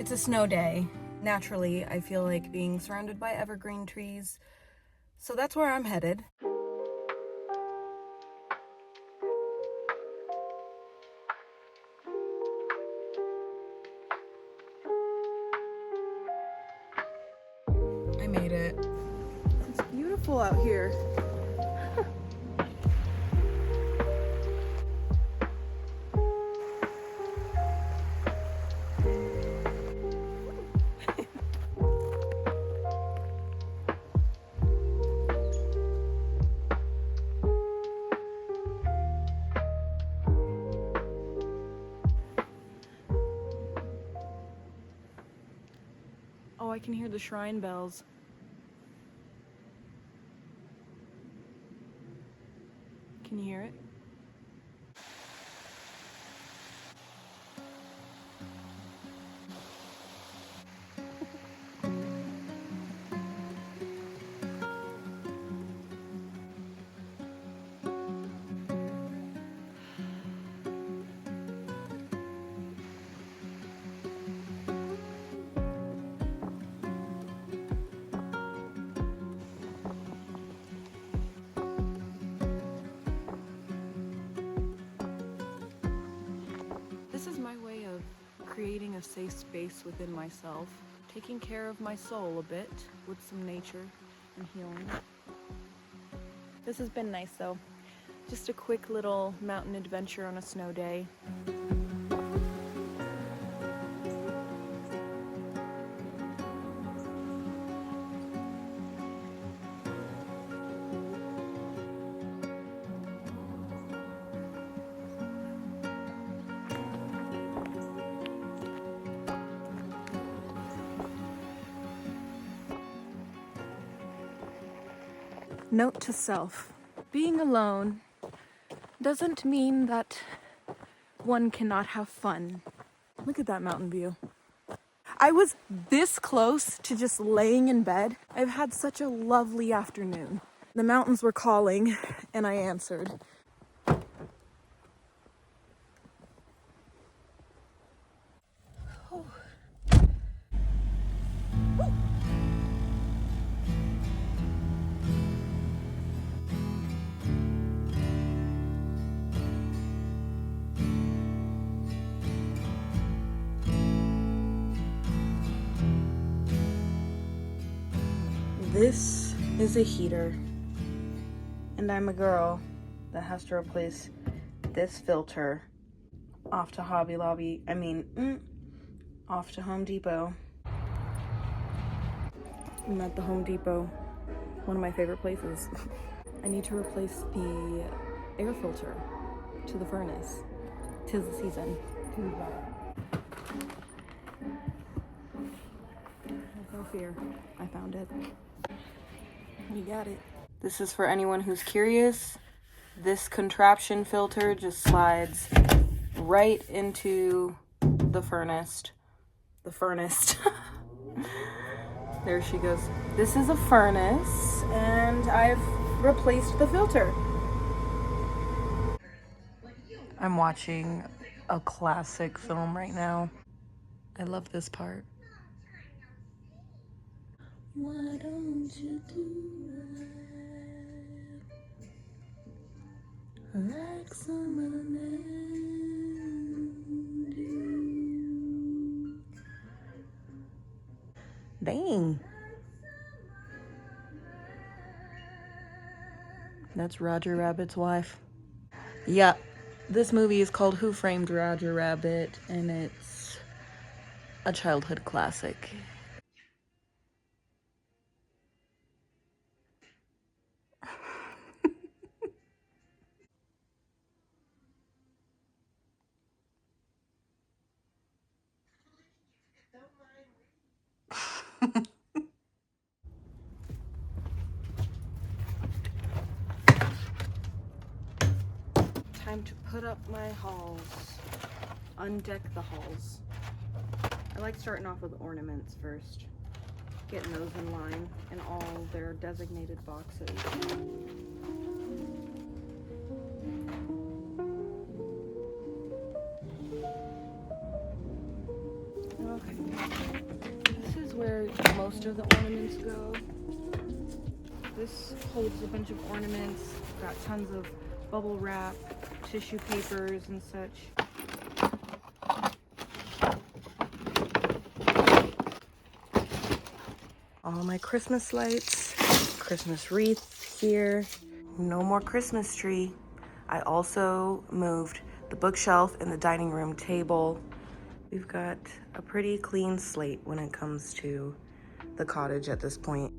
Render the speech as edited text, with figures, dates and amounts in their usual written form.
It's a snow day. Naturally, I feel like being surrounded by evergreen trees. So that's where I'm headed. I made it. It's beautiful out here. Oh, I can hear the shrine bells. Can you hear it? This is my way of creating a safe space within myself, taking care of my soul a bit with some nature and healing. This has been nice though. Just a quick little mountain adventure on a snow day. Note to self, being alone doesn't mean that one cannot have fun. Look at that mountain view. I was this close to just laying in bed. I've had such a lovely afternoon. The mountains were calling and I answered. This is a heater, and I'm a girl that has to replace this filter off to Hobby Lobby. Off to Home Depot. I'm at the Home Depot, one of my favorite places. I need to replace the air filter to the furnace. 'Tis the season. No fear, I found it. You got it. This is for anyone who's curious. This contraption filter just slides right into the furnace. The furnace. There she goes. This is a furnace, and I've replaced the filter. I'm watching a classic film right now. I love this part. Why don't you do it like someone else do? Dang. That's Roger Rabbit's wife. Yeah, this movie is called Who Framed Roger Rabbit, and it's a childhood classic. Time to put up my halls. Undeck the halls. I like starting off with ornaments first. Getting those in line in all their designated boxes. Okay. This is where most of the ornaments go. This holds a bunch of ornaments. Got tons of bubble wrap, tissue papers, and such. All my Christmas lights, Christmas wreath here. No more Christmas tree. I also moved the bookshelf and the dining room table. We've got a pretty clean slate when it comes to the cottage at this point.